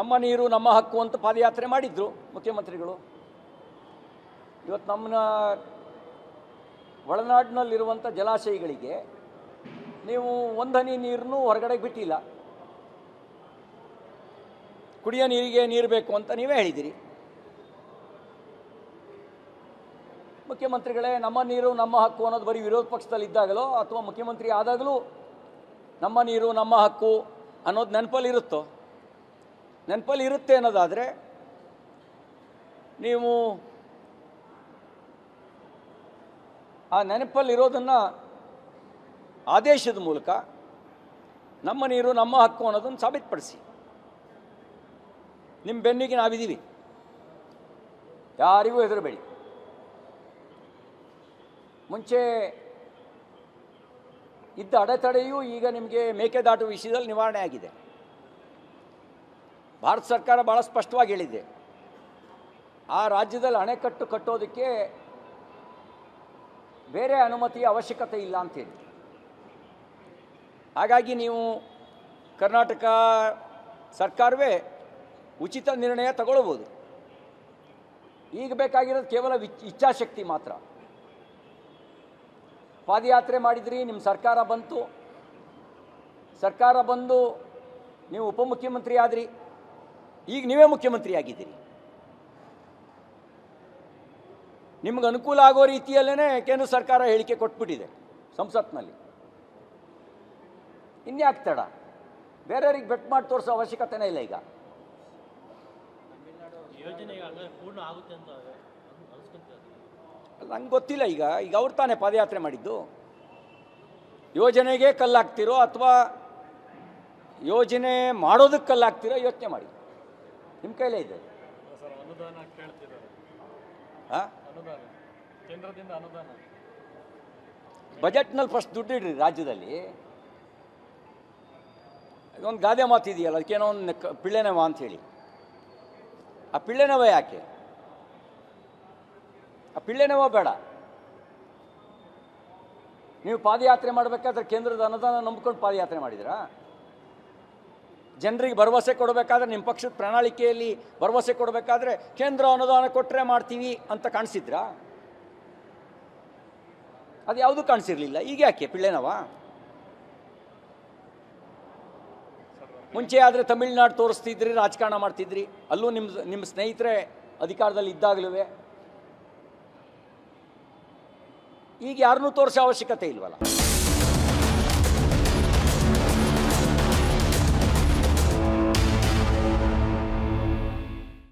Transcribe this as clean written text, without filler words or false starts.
ನಮ್ಮ ನೀರು ನಮ್ಮ ಹಕ್ಕು ಅಂತ ಪಾದಯಾತ್ರೆ ಮಾಡಿದ್ರು ಮುಖ್ಯಮಂತ್ರಿಗಳು. ಇವತ್ತು ನಮ್ಮ ಒಳನಾಡಿನಲ್ಲಿರುವಂಥ ಜಲಾಶಯಗಳಿಗೆ ನೀವು ಒಂದು ಹನಿ ನೀರನ್ನು ಹೊರಗಡೆಗೆ ಬಿಟ್ಟಿಲ್ಲ. ಕುಡಿಯೋ ನೀರಿಗೆ ನೀರು ಬೇಕು ಅಂತ ನೀವೇ ಹೇಳಿದ್ದೀರಿ. ಮುಖ್ಯಮಂತ್ರಿಗಳೇ, ನಮ್ಮ ನೀರು ನಮ್ಮ ಹಕ್ಕು ಅನ್ನೋದು ಬರೀ ವಿರೋಧ ಪಕ್ಷದಲ್ಲಿದ್ದಾಗಲೋ ಅಥವಾ ಮುಖ್ಯಮಂತ್ರಿ ಆದಾಗಲೂ ನಮ್ಮ ನೀರು ನಮ್ಮ ಹಕ್ಕು ಅನ್ನೋದು ನೆನಪಲ್ಲಿ ಇರುತ್ತೆ ಅನ್ನೋದಾದರೆ ನೀವು ಆ ನೆನಪಲ್ಲಿರೋದನ್ನು ಆದೇಶದ ಮೂಲಕ ನಮ್ಮ ನೀರು ನಮ್ಮ ಹಕ್ಕು ಅನ್ನೋದನ್ನು ಸಾಬೀತುಪಡಿಸಿ. ನಿಮ್ಮ ಬೆನ್ನಿಗೆ ನಾವಿದ್ದೀವಿ, ಯಾರಿಗೂ ಹೆದರಬೇಡಿ. ಮುಂಚೆ ಇದ್ದ ಅಡೆತಡೆಯೂ ಈಗ ನಿಮಗೆ ಮೇಕೆದಾಟು ವಿಷಯದಲ್ಲಿ ನಿವಾರಣೆ ಆಗಿದೆ. ಭಾರತ ಸರ್ಕಾರ ಭಾಳ ಸ್ಪಷ್ಟವಾಗಿ ಹೇಳಿದೆ, ಆ ರಾಜ್ಯದಲ್ಲಿ ಅಣೆಕಟ್ಟು ಕಟ್ಟೋದಕ್ಕೆ ಬೇರೆ ಅನುಮತಿಯ ಅವಶ್ಯಕತೆ ಇಲ್ಲ ಅಂತೇಳಿ. ಹಾಗಾಗಿ ನೀವು ಕರ್ನಾಟಕ ಸರ್ಕಾರವೇ ಉಚಿತ ನಿರ್ಣಯ ತಗೊಳ್ಬೋದು. ಈಗ ಬೇಕಾಗಿರೋದು ಕೇವಲ ಇಚ್ಛಾಶಕ್ತಿ ಮಾತ್ರ. ಪಾದಯಾತ್ರೆ ಮಾಡಿದ್ರಿ, ನಿಮ್ಮ ಸರ್ಕಾರ ಬಂದು ನೀವು ಉಪಮುಖ್ಯಮಂತ್ರಿ ಆದ್ರಿ, ಈಗ ನೀವೇ ಮುಖ್ಯಮಂತ್ರಿ ಆಗಿದ್ದೀರಿ. ನಿಮ್ಗೆ ಅನುಕೂಲ ಆಗೋ ರೀತಿಯಲ್ಲೇ ಕೇಂದ್ರ ಸರ್ಕಾರ ಹೇಳಿಕೆ ಕೊಟ್ಬಿಟ್ಟಿದೆ ಸಂಸತ್ನಲ್ಲಿ. ಇನ್ಯಾಕೆ ತಡ? ಬೇರೆಯವ್ರಿಗೆ ಬೆಟ್ ಮಾಡಿ ತೋರಿಸೋ ಅವಶ್ಯಕತೆನೇ ಇಲ್ಲ. ಈಗ ನಂಗೆ ಗೊತ್ತಿಲ್ಲ. ಈಗ ಅವ್ರು ತಾನೇ ಪಾದಯಾತ್ರೆ ಮಾಡಿದ್ದು. ಯೋಜನೆಗೆ ಕಲ್ಲಾಗ್ತಿರೋ ಅಥವಾ ಯೋಜನೆ ಮಾಡೋದಕ್ಕೆ ಕಲ್ಲಾಗ್ತಿರೋ ಯೋಚನೆ ಮಾಡಿ. ನಿಮ್ಮ ಕೈಲೇ ಇದೆ. ಬಜೆಟ್ನಲ್ಲಿ ಫಸ್ಟ್ ದುಡ್ಡಿಡ್ರಿ ರಾಜ್ಯದಲ್ಲಿ. ಒಂದು ಗಾದೆ ಮಾತಿದೆಯಲ್ಲ, ಅದಕ್ಕೇನೋ ಒಂದು ಪಿಳ್ಳೆನವ ಅಂಥೇಳಿ. ಆ ಪಿಳ್ಳೆನವ ಯಾಕೆ? ಆ ಪಿಳ್ಳೆನವ ಬೇಡ. ನೀವು ಪಾದಯಾತ್ರೆ ಮಾಡಬೇಕಾದ್ರೆ ಕೇಂದ್ರದ ಅನುದಾನ ನಂಬ್ಕೊಂಡು ಪಾದಯಾತ್ರೆ ಮಾಡಿದಿರಾ? ಜನರಿಗೆ ಭರವಸೆ ಕೊಡಬೇಕಾದ್ರೆ, ನಿಮ್ಮ ಪಕ್ಷದ ಪ್ರಣಾಳಿಕೆಯಲ್ಲಿ ಭರವಸೆ ಕೊಡಬೇಕಾದ್ರೆ ಕೇಂದ್ರ ಅನುದಾನ ಕೊಟ್ಟರೆ ಮಾಡ್ತೀವಿ ಅಂತ ಕಾಣಿಸಿದ್ರಾ? ಅದು ಯಾವುದೂ ಕಾಣಿಸಿರಲಿಲ್ಲ. ಈಗ ಯಾಕೆ ಪಿಳ್ಳೆನವ? ಮುಂಚೆ ಆದರೆ ತಮಿಳ್ನಾಡು ತೋರಿಸ್ತಿದ್ರಿ, ರಾಜಕಾರಣ ಮಾಡ್ತಿದ್ರಿ. ಅಲ್ಲೂ ನಿಮ್ಮ ಸ್ನೇಹಿತರೆ ಅಧಿಕಾರದಲ್ಲಿ ಇದ್ದಾಗಲೂ ಈಗ ಯಾರನ್ನೂ ತೋರಿಸೋ ಅವಶ್ಯಕತೆ ಇಲ್ವಲ್ಲ.